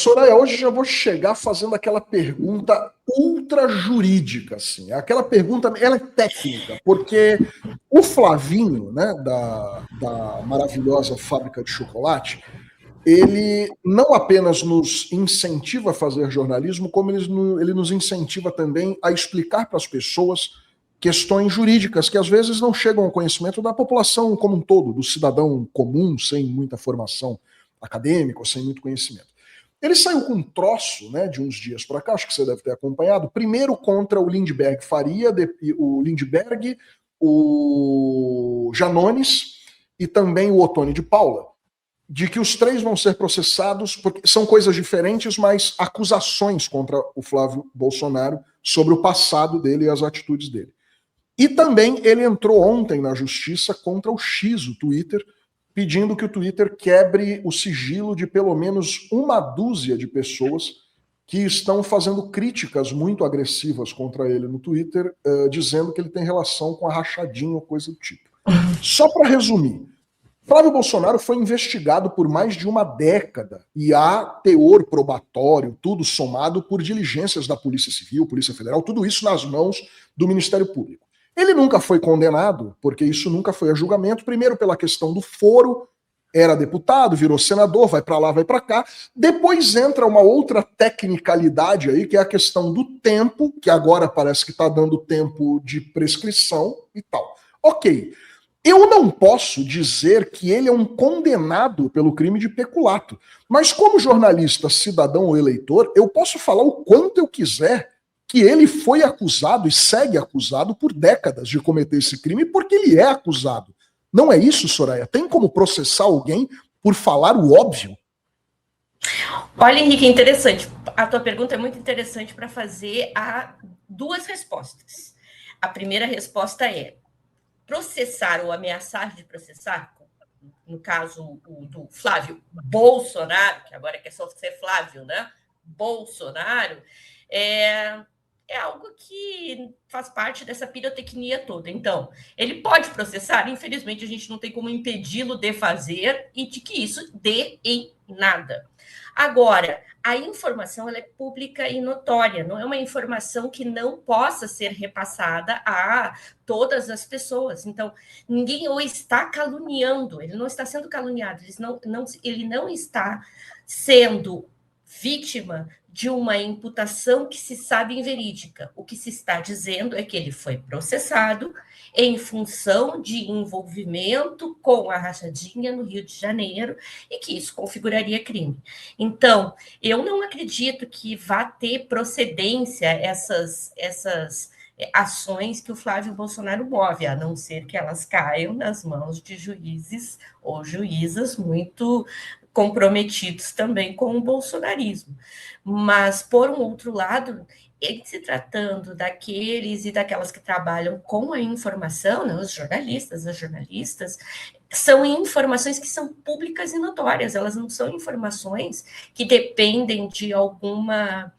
Soraya, hoje já vou chegar fazendo aquela pergunta ultra jurídica, assim. Aquela pergunta, ela é técnica, porque o Flavinho, né, da maravilhosa fábrica de chocolate, ele não apenas nos incentiva a fazer jornalismo, como ele nos incentiva também a explicar para as pessoas questões jurídicas que às vezes não chegam ao conhecimento da população como um todo, do cidadão comum, sem muita formação acadêmica, ou sem muito conhecimento. Ele saiu com um troço, né, de uns dias para cá, acho que você deve ter acompanhado, primeiro contra o Lindbergh Faria, o Lindbergh, o Janones e também o Ottoni de Paula, de que os três vão ser processados, porque são coisas diferentes, mas acusações contra o Flávio Bolsonaro sobre o passado dele e as atitudes dele. E também ele entrou ontem na justiça contra o X, o Twitter, pedindo que o Twitter quebre o sigilo de pelo menos uma dúzia de pessoas que estão fazendo críticas muito agressivas contra ele no Twitter, dizendo que ele tem relação com a rachadinha ou coisa do tipo. Só para resumir, Flávio Bolsonaro foi investigado por mais de uma década e há teor probatório, tudo somado por diligências da Polícia Civil, Polícia Federal, tudo isso nas mãos do Ministério Público. Ele nunca foi condenado, porque isso nunca foi a julgamento, primeiro pela questão do foro, era deputado, virou senador, vai para lá, vai para cá. Depois entra uma outra tecnicalidade aí, que é a questão do tempo, que agora parece que está dando tempo de prescrição e tal. Ok. Eu não posso dizer que ele é um condenado pelo crime de peculato, mas como jornalista, cidadão ou eleitor, eu posso falar o quanto eu quiser que ele foi acusado e segue acusado por décadas de cometer esse crime, porque ele é acusado. Não é isso, Soraya? Tem como processar alguém por falar o óbvio? Olha, Henrique, interessante. A tua pergunta é muito interessante para fazer duas respostas. A primeira resposta é: processar ou ameaçar de processar, no caso do Flávio Bolsonaro, que agora quer só ser Flávio, né? Bolsonaro, é algo que faz parte dessa pirotecnia toda. Então, ele pode processar, infelizmente a gente não tem como impedi-lo de fazer e de que isso dê em nada. Agora, a informação ela é pública e notória, não é uma informação que não possa ser repassada a todas as pessoas. Então, ninguém o está caluniando, ele não está sendo caluniado, ele não está sendo vítima de uma imputação que se sabe inverídica. O que se está dizendo é que ele foi processado em função de envolvimento com a rachadinha no Rio de Janeiro e que isso configuraria crime. Então, eu não acredito que vá ter procedência essas ações que o Flávio Bolsonaro move, a não ser que elas caiam nas mãos de juízes ou juízas muito comprometidos também com o bolsonarismo. Mas, por um outro lado, em se tratando daqueles e daquelas que trabalham com a informação, né, os jornalistas, as jornalistas, são informações que são públicas e notórias, elas não são informações que dependem de alguma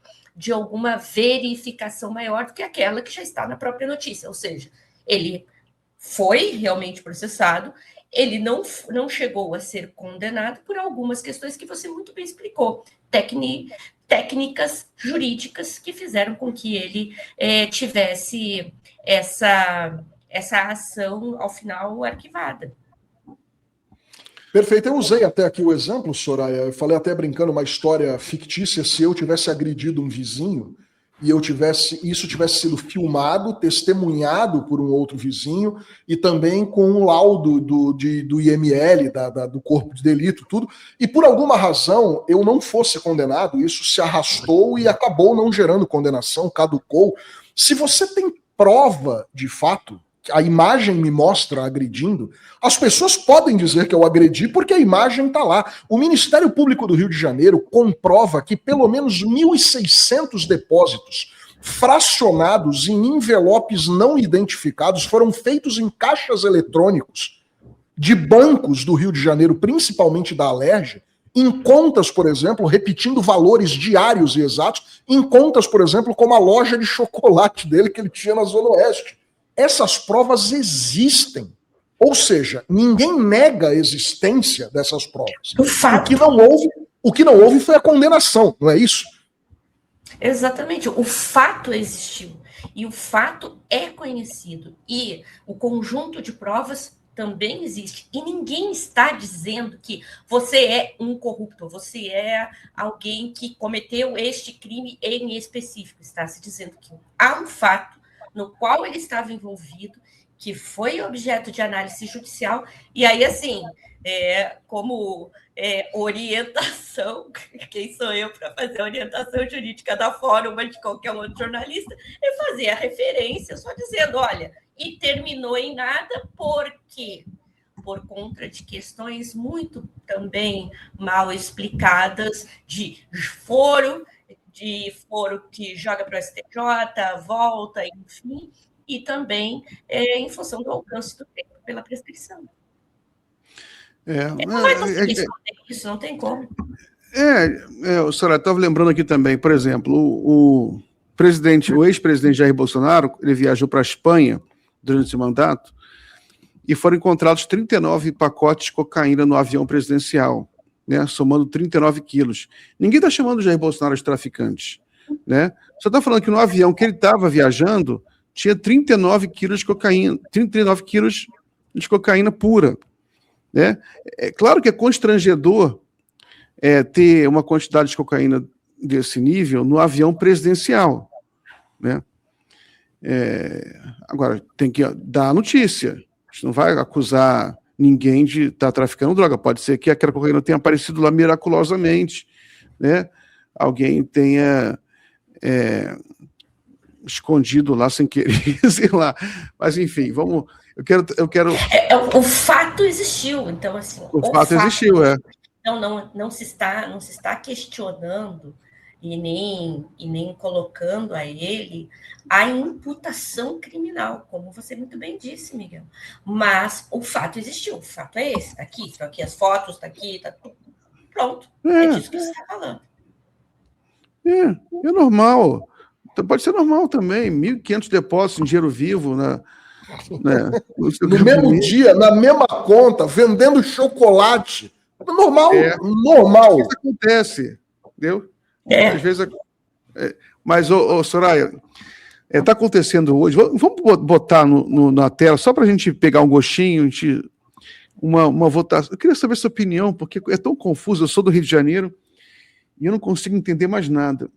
verificação maior do que aquela que já está na própria notícia, ou seja, ele foi realmente processado, ele não chegou a ser condenado por algumas questões que você muito bem explicou, técnicas jurídicas que fizeram com que ele tivesse essa ação, ao final, arquivada. Perfeito. Eu usei até aqui o exemplo, Soraya, eu falei até brincando uma história fictícia, se eu tivesse agredido um vizinho e isso tivesse sido filmado, testemunhado por um outro vizinho e também com um laudo do IML, do corpo de delito, tudo, e por alguma razão eu não fosse condenado, isso se arrastou e acabou não gerando condenação, caducou. Se você tem prova de fato, a imagem me mostra agredindo, as pessoas podem dizer que eu agredi porque a imagem está lá. O Ministério Público do Rio de Janeiro comprova que pelo menos 1.600 depósitos fracionados em envelopes não identificados foram feitos em caixas eletrônicos de bancos do Rio de Janeiro, principalmente da Alerj, em contas, por exemplo, repetindo valores diários e exatos, em contas, por exemplo, como a loja de chocolate dele que ele tinha na Zona Oeste. Essas provas existem. Ou seja, ninguém nega a existência dessas provas. O que não houve, O que não houve foi a condenação, não é isso? Exatamente. O fato existiu. E o fato é conhecido. E o conjunto de provas também existe. E ninguém está dizendo que você é um corrupto, você é alguém que cometeu este crime em específico. Está se dizendo que há um fato no qual ele estava envolvido, que foi objeto de análise judicial. E aí, assim, como orientação, quem sou eu para fazer a orientação jurídica da forma de qualquer outro jornalista, é fazer a referência, só dizendo, olha, e terminou em nada porque, por conta de questões muito também mal explicadas, de foro que joga para o STJ, volta, enfim, e também em função do alcance do tempo pela prescrição. Não vai conseguir esconder isso, não tem como. Soraya, estava lembrando aqui também, por exemplo, o ex-presidente Jair Bolsonaro, ele viajou para a Espanha durante esse mandato e foram encontrados 39 pacotes de cocaína no avião presidencial, né, somando 39 quilos. Ninguém está chamando o Jair Bolsonaro de traficante, né? Só está falando que no avião que ele estava viajando tinha 39 quilos de cocaína, 39 quilos de cocaína pura, né? É claro que é constrangedor ter uma quantidade de cocaína desse nível no avião presidencial, né? Agora, tem que dar a notícia. A gente não vai acusar ninguém de estar traficando droga. Pode ser que aquela cocaína tenha aparecido lá miraculosamente, né? Alguém tenha escondido lá sem querer, sei lá. Mas, enfim, vamos... Eu quero... O fato existiu, então, assim... O fato existiu, Então, não se está questionando e nem colocando a ele a imputação criminal, como você muito bem disse, Miguel. Mas o fato existiu, o fato é esse, estão aqui as fotos, está aqui, tá tudo. Pronto, é disso que você está falando. É normal. Pode ser normal também, 1.500 depósitos em dinheiro vivo, né? No mesmo dia, na mesma conta, vendendo chocolate. Normal, normal. Isso acontece, entendeu? Às vezes... Mas, Soraya, está acontecendo hoje. Vamos botar na tela, só para a gente pegar um gostinho, uma votação. Eu queria saber a sua opinião, porque é tão confuso. Eu sou do Rio de Janeiro e eu não consigo entender mais nada.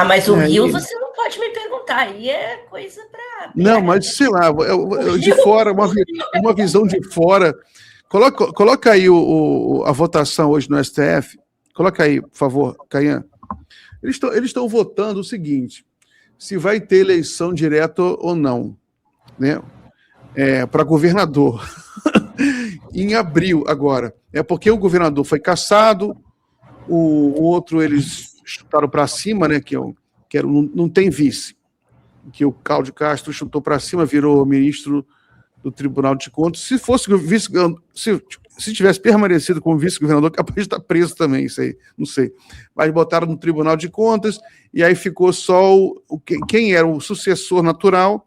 Mas o Rio você não pode me perguntar, aí é coisa para... Não, mas sei lá, de fora, uma visão de fora. Coloca aí a votação hoje no STF. Coloca aí, por favor, Caian. Eles estão votando o seguinte: se vai ter eleição direta ou não, né? Para governador. Em abril, agora. É porque o governador foi cassado, o outro eles chutaram para cima, né? Não tem vice. Que o Cláudio Castro chutou para cima, virou ministro do Tribunal de Contas. Se fosse se tivesse permanecido como vice-governador, capaz de estar preso também, isso aí, não sei. Mas botaram no Tribunal de Contas, e aí ficou só quem era o sucessor natural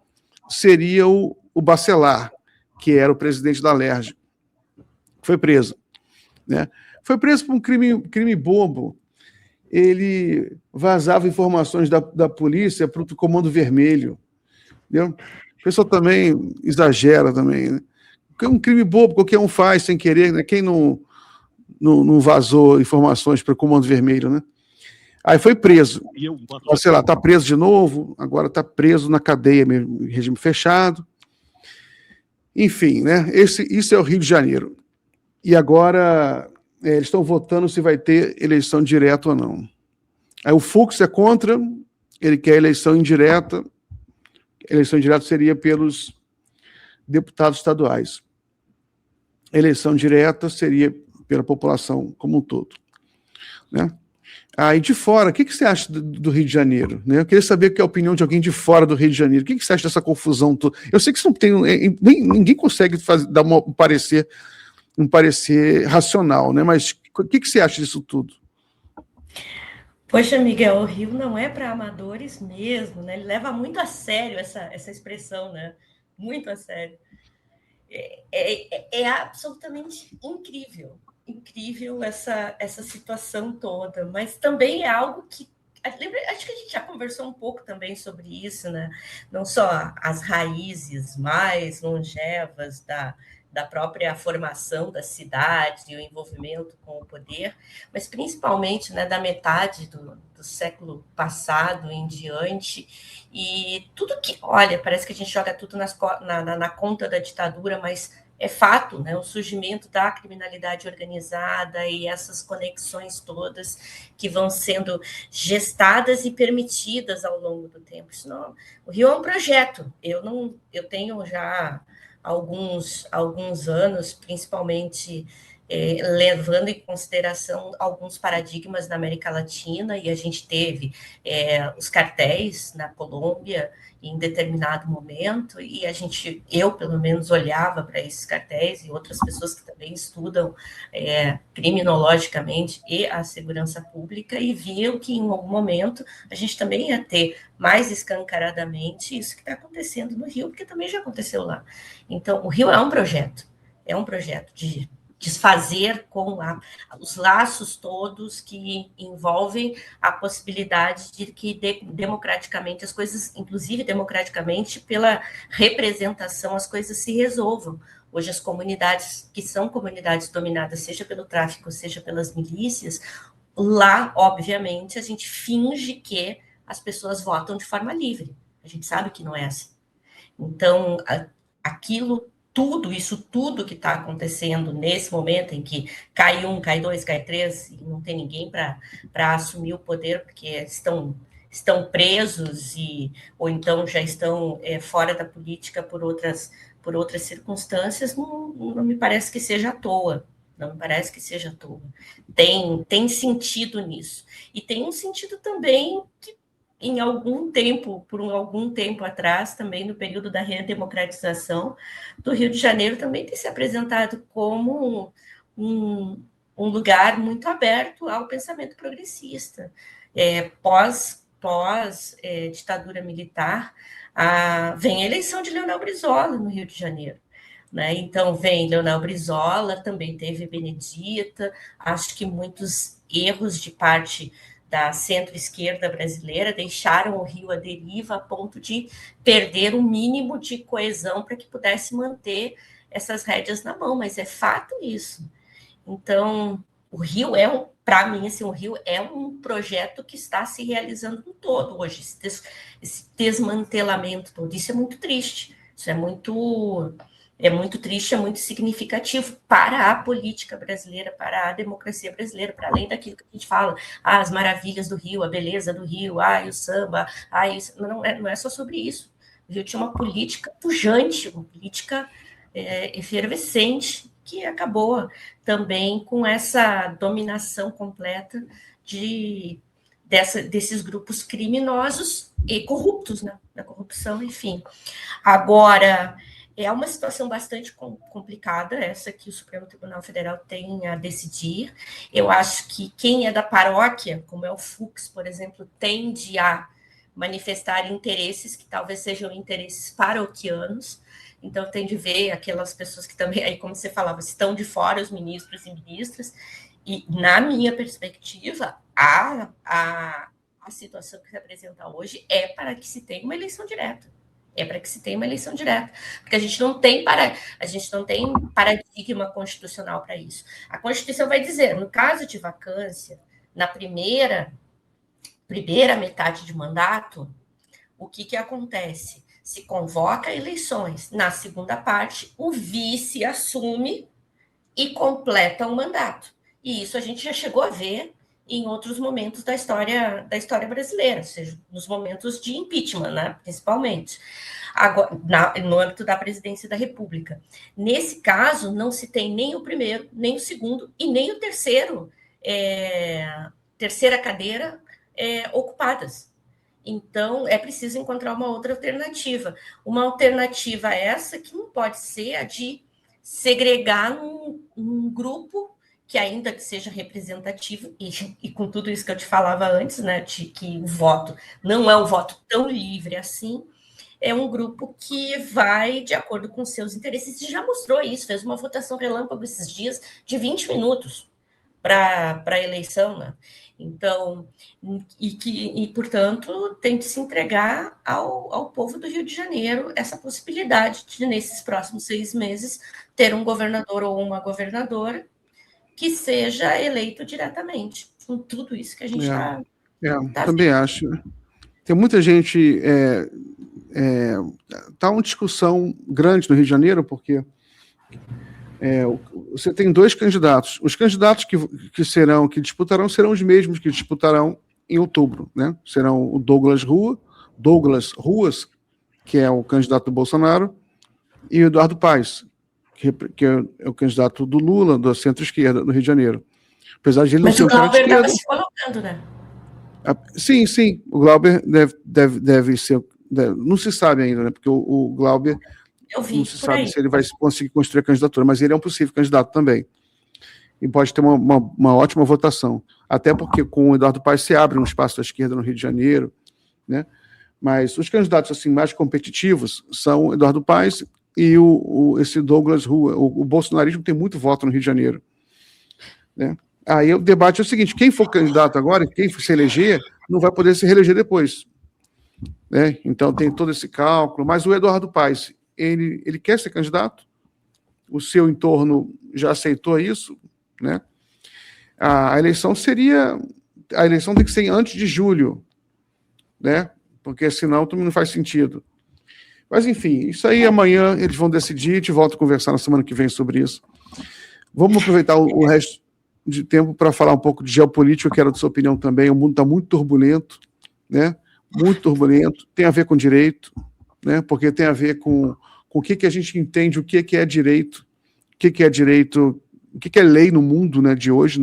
seria o Bacelar, que era o presidente da Alerj. Foi preso, né? Foi preso por um crime bobo. Ele vazava informações da polícia para o Comando Vermelho, entendeu? O pessoal também exagera também, né? É um crime bobo, qualquer um faz sem querer, né? Quem não vazou informações para o Comando Vermelho, né? Aí foi preso. Sei lá, está preso de novo, agora está preso na cadeia mesmo, em regime fechado. Enfim, né? Isso é o Rio de Janeiro. E agora eles estão votando se vai ter eleição direta ou não. Aí o Fux é contra, ele quer eleição indireta. Eleição indireta seria pelos deputados estaduais. Eleição direta seria pela população como um todo, né? Aí de fora, o que você acha do Rio de Janeiro, né? Eu queria saber qual é a opinião de alguém de fora do Rio de Janeiro. O que você acha dessa confusão toda? Eu sei que isso não tem, ninguém consegue dar um parecer racional, né? Mas o que você acha disso tudo? Poxa, Miguel, o Rio não é para amadores mesmo, né? Ele leva muito a sério essa expressão, né? Muito a sério. É absolutamente incrível incrível essa situação toda, mas também é algo que acho que a gente já conversou um pouco também sobre isso, né? Não só as raízes mais longevas da própria formação da cidade e o envolvimento com o poder, mas principalmente, né, da metade do século passado em diante, e tudo que, olha, parece que a gente joga tudo na conta da ditadura, mas é fato, né, o surgimento da criminalidade organizada e essas conexões todas que vão sendo gestadas e permitidas ao longo do tempo. Senão, o Rio é um projeto. Eu tenho já alguns anos, principalmente levando em consideração alguns paradigmas da América Latina, e a gente teve os cartéis na Colômbia em determinado momento, e eu pelo menos olhava para esses cartéis e outras pessoas que também estudam criminologicamente e a segurança pública, e viam que em algum momento a gente também ia ter mais escancaradamente isso que está acontecendo no Rio, porque também já aconteceu lá. Então, o Rio é um projeto de desfazer com os laços todos que envolvem a possibilidade de que democraticamente as coisas, inclusive democraticamente, pela representação, as coisas se resolvam. Hoje as comunidades, que são comunidades dominadas, seja pelo tráfico, seja pelas milícias, lá, obviamente, a gente finge que as pessoas votam de forma livre. A gente sabe que não é assim. Então, isso tudo que está acontecendo nesse momento em que cai um, cai dois, cai três, e não tem ninguém para assumir o poder, porque estão presos ou então já estão fora da política por outras circunstâncias, não me parece que seja à toa. Não me parece que seja à toa. Tem sentido nisso. E tem um sentido também que por algum tempo atrás, também no período da redemocratização do Rio de Janeiro, também tem se apresentado como um lugar muito aberto ao pensamento progressista. Pós ditadura militar, vem a eleição de Leonel Brizola no Rio de Janeiro. Né? Então, vem Leonel Brizola, também teve Benedita, acho que muitos erros de parte da centro-esquerda brasileira deixaram o Rio à deriva a ponto de perder o mínimo de coesão para que pudesse manter essas rédeas na mão, mas é fato isso. Então, o Rio para mim, assim, o Rio é um projeto que está se realizando no todo hoje, esse desmantelamento todo, isso é muito triste, isso é muito triste, é muito significativo para a política brasileira, para a democracia brasileira, para além daquilo que a gente fala, as maravilhas do Rio, a beleza do Rio, o samba, não é só sobre isso. O Rio tinha uma política pujante, uma política efervescente, que acabou também com essa dominação completa desses grupos criminosos e corruptos, né? Da corrupção, enfim. Agora, é uma situação bastante complicada, essa que o Supremo Tribunal Federal tem a decidir. Eu acho que quem é da paróquia, como é o Fux, por exemplo, tende a manifestar interesses que talvez sejam interesses paroquianos. Então, tem de ver aquelas pessoas que também, aí, como você falava, estão de fora, os ministros e ministras. E, na minha perspectiva, a situação que se apresenta hoje é para que se tenha uma eleição direta. Porque a gente não tem paradigma constitucional para isso. A Constituição vai dizer, no caso de vacância, na primeira metade de mandato, o que acontece? Se convoca eleições. Na segunda parte, o vice assume e completa o mandato. E isso a gente já chegou a ver em outros momentos da história brasileira, ou seja, nos momentos de impeachment, né, principalmente, agora, no âmbito da presidência da República. Nesse caso, não se tem nem o primeiro, nem o segundo e nem o terceira cadeira ocupadas. Então, é preciso encontrar uma outra alternativa. Uma alternativa essa que não pode ser a de segregar um grupo que ainda que seja representativo, e com tudo isso que eu te falava antes, né, de que o voto não é um voto tão livre assim, é um grupo que vai de acordo com seus interesses, e já mostrou isso, fez uma votação relâmpago esses dias de 20 minutos para a eleição, né? Então, portanto, tem que se entregar ao povo do Rio de Janeiro essa possibilidade de, nesses próximos 6 meses, ter um governador ou uma governadora que seja eleito diretamente, com tudo isso que a gente está... Também acho. Tem muita gente... Está uma discussão grande no Rio de Janeiro, porque você tem 2 candidatos. Os candidatos que disputarão serão os mesmos que disputarão em outubro, né? Serão o Douglas Ruas, que é o candidato do Bolsonaro, e o Eduardo Paes, que é o candidato do Lula, da centro-esquerda, no Rio de Janeiro. Apesar de ele não ser um cara de esquerda. Mas o Glauber estava se colocando, né? Sim. O Glauber deve ser... não se sabe ainda, né? Porque o Glauber... não se sabe se ele vai conseguir construir a candidatura, mas ele é um possível candidato também. E pode ter uma ótima votação. Até porque com o Eduardo Paes se abre um espaço da esquerda no Rio de Janeiro, né? Mas os candidatos assim, mais competitivos são o Eduardo Paes e esse Douglas Rua. O bolsonarismo tem muito voto no Rio de Janeiro, né? Aí o debate é o seguinte: quem for candidato agora, quem se eleger, não vai poder se reeleger depois, né? Então tem todo esse cálculo. Mas o Eduardo Paes, ele quer ser candidato, o seu entorno já aceitou isso, né? A eleição tem que ser antes de julho, né? Porque senão também não faz sentido. Mas enfim, isso aí amanhã eles vão decidir, a gente volta a conversar na semana que vem sobre isso. Vamos aproveitar o resto de tempo para falar um pouco de geopolítica. Eu quero a sua opinião também. O mundo está muito turbulento, né? Muito turbulento. Tem a ver com direito, né? Porque tem a ver com o que a gente entende, o que é direito, o que é direito, o que é lei no mundo, né, de hoje.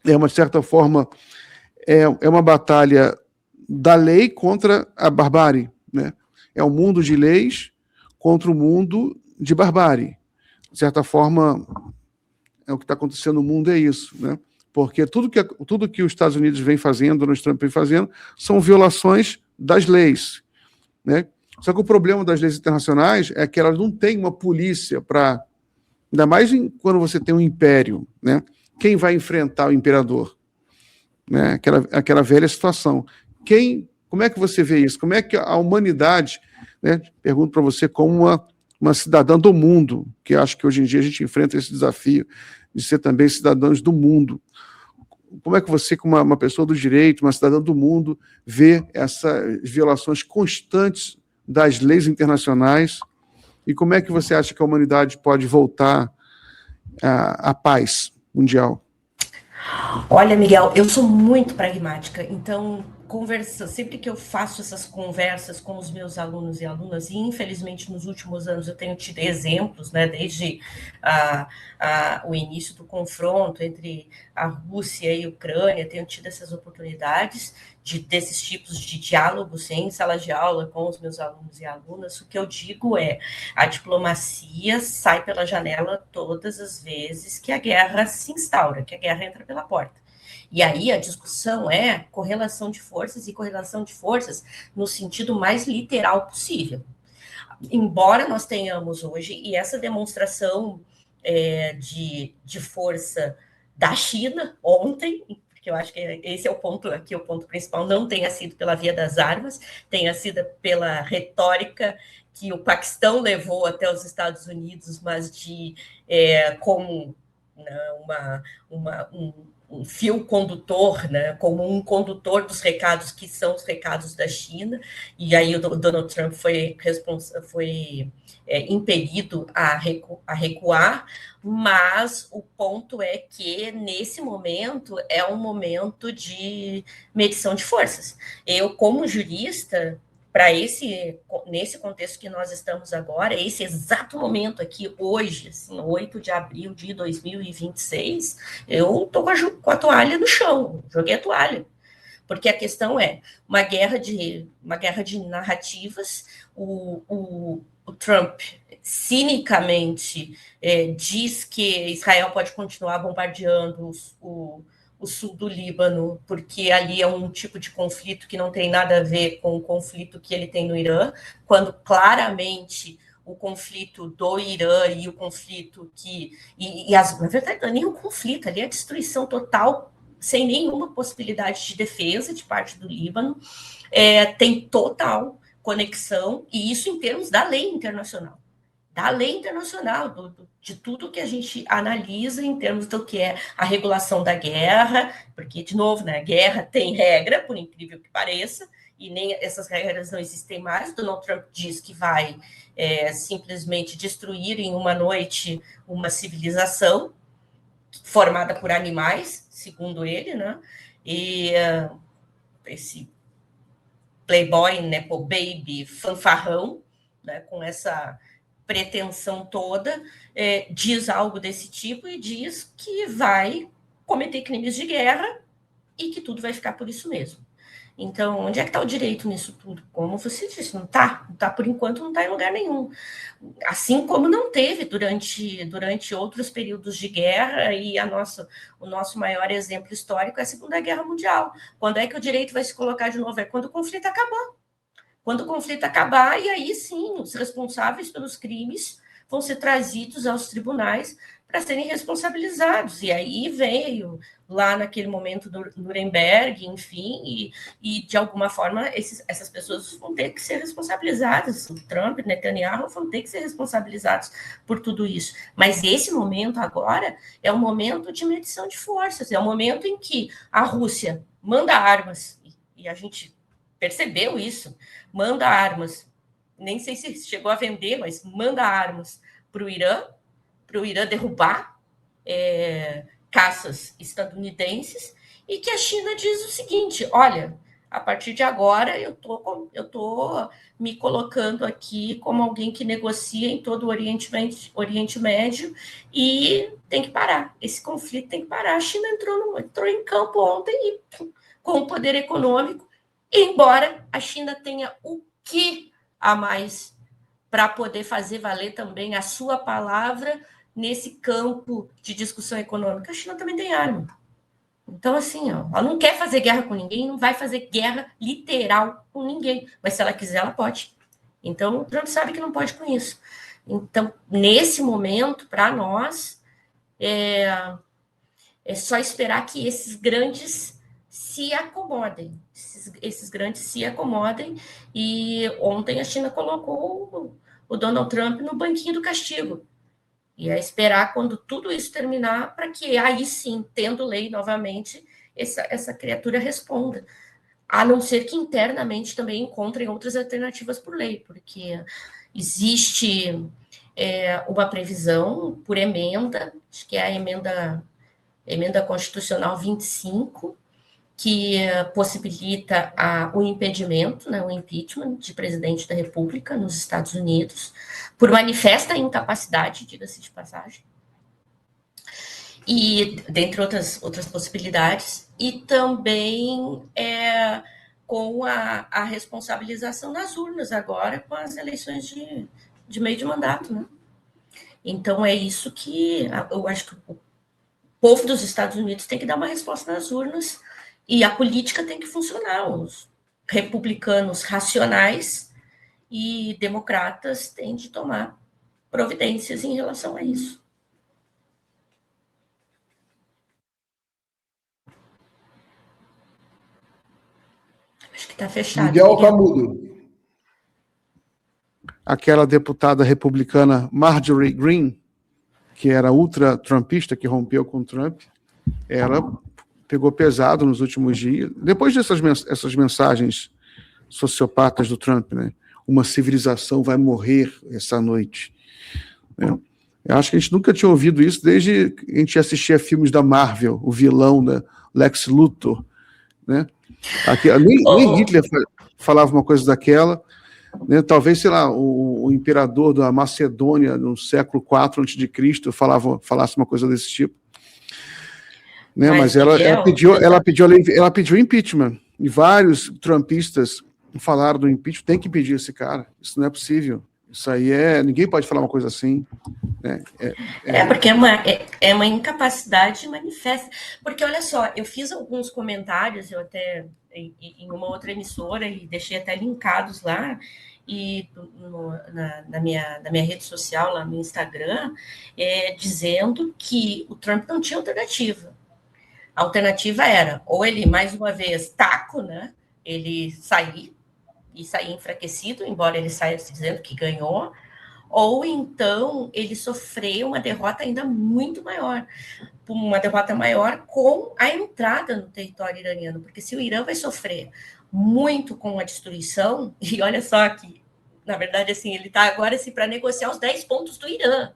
É uma certa forma, é uma batalha da lei contra a barbárie, né? É um mundo de leis contra o mundo de barbárie. De certa forma, o que está acontecendo no mundo é isso, né? Porque tudo que os Estados Unidos vem fazendo, Donald Trump vem fazendo, são violações das leis, né? Só que o problema das leis internacionais é que elas não têm uma polícia para... Ainda mais quando você tem um império, né? Quem vai enfrentar o imperador? Né? Aquela velha situação. Como é que você vê isso? Como é que a humanidade... Né? Pergunto para você como uma cidadã do mundo, que acho que hoje em dia a gente enfrenta esse desafio de ser também cidadãos do mundo. Como é que você, como uma pessoa do direito, uma cidadã do mundo, vê essas violações constantes das leis internacionais, e como é que você acha que a humanidade pode voltar à paz mundial? Olha, Miguel, eu sou muito pragmática, então sempre que eu faço essas conversas com os meus alunos e alunas, e infelizmente nos últimos anos eu tenho tido exemplos, né, desde o início do confronto entre a Rússia e a Ucrânia, tenho tido essas oportunidades desses tipos de diálogos em sala de aula com os meus alunos e alunas. O que eu digo é: a diplomacia sai pela janela todas as vezes que a guerra se instaura, que a guerra entra pela porta. E aí a discussão é correlação de forças, e correlação de forças no sentido mais literal possível. Embora nós tenhamos hoje, e essa demonstração de força da China ontem, porque eu acho que esse é o ponto aqui, o ponto principal, não tenha sido pela via das armas, tenha sido pela retórica que o Paquistão levou até os Estados Unidos, mas como um fio condutor, né, como um condutor dos recados que são os recados da China, e aí o Donald Trump foi impelido a recuar, mas o ponto é que, nesse momento, é um momento de medição de forças. Eu, como jurista, nesse contexto que nós estamos agora, esse exato momento aqui, hoje, assim, 8 de abril de 2026, eu estou com a toalha no chão, joguei a toalha. Porque a questão é uma guerra de narrativas. O Trump cinicamente diz que Israel pode continuar bombardeando o o sul do Líbano, porque ali é um tipo de conflito que não tem nada a ver com o conflito que ele tem no Irã, quando claramente o conflito do Irã e o conflito na verdade, não é nem um conflito, ali é a destruição total, sem nenhuma possibilidade de defesa de parte do Líbano, tem total conexão, e isso em termos da lei internacional. De tudo que a gente analisa em termos do que é a regulação da guerra, porque, de novo, né, a guerra tem regra, por incrível que pareça, e nem essas regras não existem mais. Donald Trump diz que vai simplesmente destruir em uma noite uma civilização formada por animais, segundo ele, né? E esse playboy, nepo baby, fanfarrão, né, com essa pretensão toda, diz algo desse tipo e diz que vai cometer crimes de guerra e que tudo vai ficar por isso mesmo. Então, onde é que está o direito nisso tudo? Como você disse, não está, por enquanto, não está em lugar nenhum. Assim como não teve durante outros períodos de guerra, e o nosso maior exemplo histórico é a Segunda Guerra Mundial. Quando é que o direito vai se colocar de novo? É quando o conflito acabar. Quando o conflito acabar, e aí sim, os responsáveis pelos crimes vão ser trazidos aos tribunais para serem responsabilizados. E aí veio, lá naquele momento do Nuremberg, enfim, e de alguma forma essas pessoas vão ter que ser responsabilizadas. O Trump, Netanyahu vão ter que ser responsabilizados por tudo isso. Mas esse momento agora é um momento de medição de forças, é um momento em que a Rússia manda armas, e a gente percebeu isso, manda armas, nem sei se chegou a vender, mas manda armas para o Irã derrubar caças estadunidenses, e que a China diz o seguinte: olha, a partir de agora eu tô me colocando aqui como alguém que negocia em todo o Oriente Médio, e tem que parar, esse conflito tem que parar. A China entrou em campo ontem, e com o poder econômico, embora a China tenha o que a mais para poder fazer valer também a sua palavra nesse campo de discussão econômica, a China também tem arma. Então, assim, ela não quer fazer guerra com ninguém, não vai fazer guerra literal com ninguém, mas se ela quiser, ela pode. Então, o Trump sabe que não pode com isso. Então, nesse momento, para nós, é só esperar que esses grandes se acomodem. Esses grandes se acomodem. E ontem a China colocou o Donald Trump no banquinho do castigo. E é esperar quando tudo isso terminar, para que aí sim, tendo lei novamente, essa criatura responda. A não ser que internamente também encontrem outras alternativas por lei, porque existe uma previsão por emenda, acho que é a emenda constitucional 25, que possibilita o impedimento, né, o impeachment de presidente da República nos Estados Unidos, por manifesta incapacidade, diga-se de passagem, e dentre outras possibilidades, e também com a responsabilização nas urnas agora, com as eleições de meio de mandato, né? Então é isso que eu acho que o povo dos Estados Unidos tem que dar uma resposta nas urnas, e a política tem que funcionar. Os republicanos racionais e democratas têm de tomar providências em relação a isso. Acho que está fechado. Miguel está mudo. Aquela deputada republicana Marjorie Greene, que era ultra-trumpista, que rompeu com o Trump, ela pegou pesado nos últimos dias. Depois dessas mensagens sociopatas do Trump, né? Uma civilização vai morrer essa noite. Né? Eu acho que a gente nunca tinha ouvido isso desde que a gente assistia filmes da Marvel, o vilão da Lex Luthor. Né? Nem Hitler falava uma coisa daquela. Né? Talvez, sei lá, o imperador da Macedônia no século IV a.C. falasse uma coisa desse tipo. Né? Mas ela pediu impeachment, e vários trumpistas falaram do impeachment. Tem que impedir esse cara, isso não é possível, Isso aí ninguém pode falar uma coisa assim. Né? Porque é uma incapacidade manifesta. Porque, olha só, eu fiz alguns comentários, eu até em uma outra emissora, e deixei até linkados lá, e na minha rede social, lá no Instagram, dizendo que o Trump não tinha alternativa. A alternativa era, ou ele, mais uma vez, taco, né? Ele sair enfraquecido, embora ele saia dizendo que ganhou, ou então ele sofreu uma derrota ainda muito maior, uma derrota maior com a entrada no território iraniano, porque se o Irã vai sofrer muito com a destruição, e olha só que, na verdade, assim, ele está agora assim, para negociar os 10 pontos do Irã,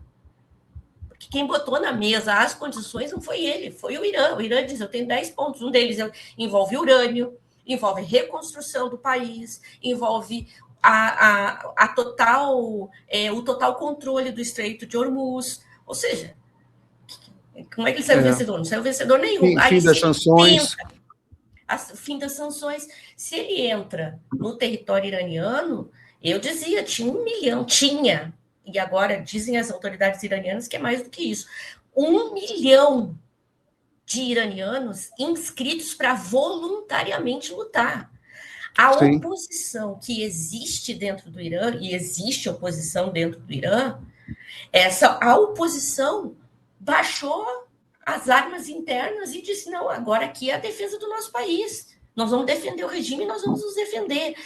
porque quem botou na mesa as condições não foi ele, foi o Irã. O Irã diz, eu tenho 10 pontos, um deles envolve urânio, envolve reconstrução do país, envolve o total controle do Estreito de Hormuz. Ou seja, como é que ele saiu vencedor? Não saiu vencedor nenhum. Fim das sanções. Fim das sanções. Se ele entra no território iraniano, eu dizia, tinha 1 milhão, e agora dizem as autoridades iranianas que é mais do que isso, 1 milhão de iranianos inscritos para voluntariamente lutar. A oposição que existe dentro do Irã, e existe oposição dentro do Irã, a oposição baixou as armas internas e disse, não, agora aqui é a defesa do nosso país. Nós vamos defender o regime e nós vamos nos defender.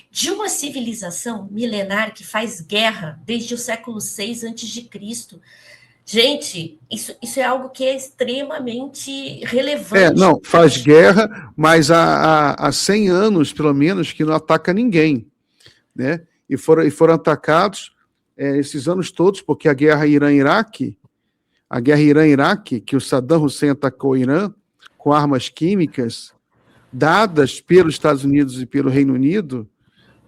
De uma civilização milenar que faz guerra desde o século VI a.C., gente, isso é algo que é extremamente relevante. Não, faz guerra, mas há 100 anos, pelo menos, que não ataca ninguém. Né? E foram atacados esses anos todos, porque a guerra Irã-Iraque, que o Saddam Hussein atacou o Irã com armas químicas dadas pelos Estados Unidos e pelo Reino Unido,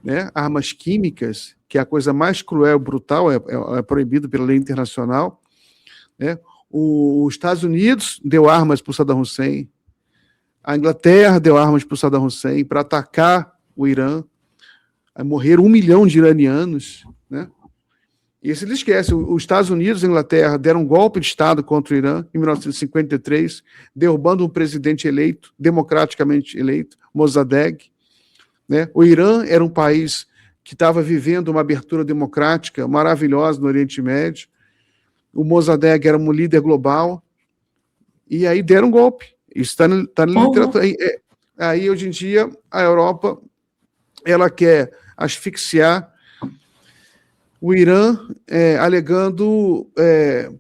né? Armas químicas, que é a coisa mais cruel e brutal, é proibido pela lei internacional. Né? Os Estados Unidos deu armas para o Saddam Hussein, a Inglaterra deu armas para o Saddam Hussein para atacar o Irã, morreram 1 milhão de iranianos, né? E se ele esquece, os Estados Unidos e a Inglaterra deram um golpe de Estado contra o Irã em 1953, derrubando um presidente eleito, democraticamente eleito, Mossadegh. Né? O Irã era um país que estava vivendo uma abertura democrática maravilhosa no Oriente Médio. O Mossadegh era um líder global, e aí deram um golpe. Isso está na literatura. Aí, hoje em dia, a Europa ela quer asfixiar o Irã, alegando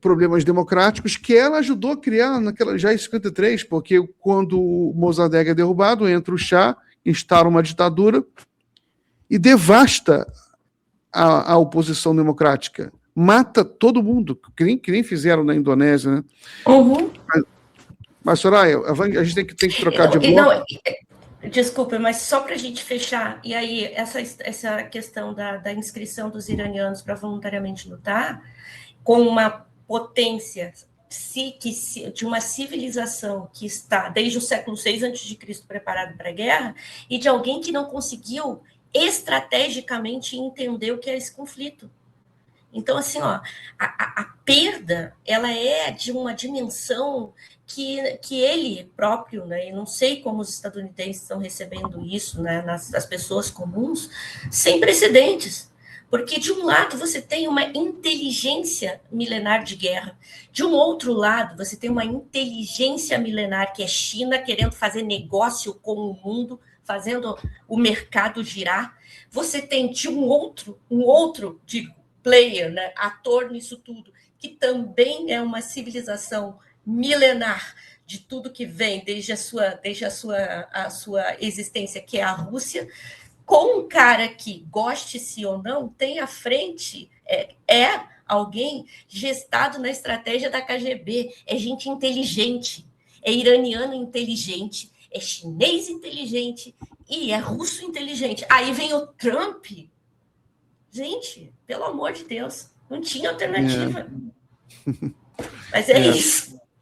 problemas democráticos que ela ajudou a criar já em 53, porque quando o Mossadegh é derrubado, entra o Shah, instala uma ditadura e devasta a oposição democrática. Mata todo mundo, que nem fizeram na Indonésia, né? Mas, Soraya, a gente tem que trocar de bloco. Desculpa, mas só para a gente fechar, e aí essa questão da inscrição dos iranianos para voluntariamente lutar, com uma potência de uma civilização que está desde o século VI a.C. preparado para a guerra, e de alguém que não conseguiu estrategicamente entender o que é esse conflito. Então, assim, a perda, ela é de uma dimensão que ele próprio, né, e não sei como os estadunidenses estão recebendo isso, né, nas pessoas comuns, sem precedentes. Porque, de um lado, você tem uma inteligência milenar de guerra. De um outro lado, você tem uma inteligência milenar que é China, querendo fazer negócio com o mundo, fazendo o mercado girar. Você tem de um outro player, né, ator nisso tudo, que também é uma civilização milenar de tudo que vem desde a sua existência, que é a Rússia, com um cara que, goste-se ou não, tem à frente, alguém gestado na estratégia da KGB, é gente inteligente, é iraniano inteligente, é chinês inteligente e é russo inteligente. Aí vem o Trump. Gente, pelo amor de Deus, não tinha alternativa. Mas é isso.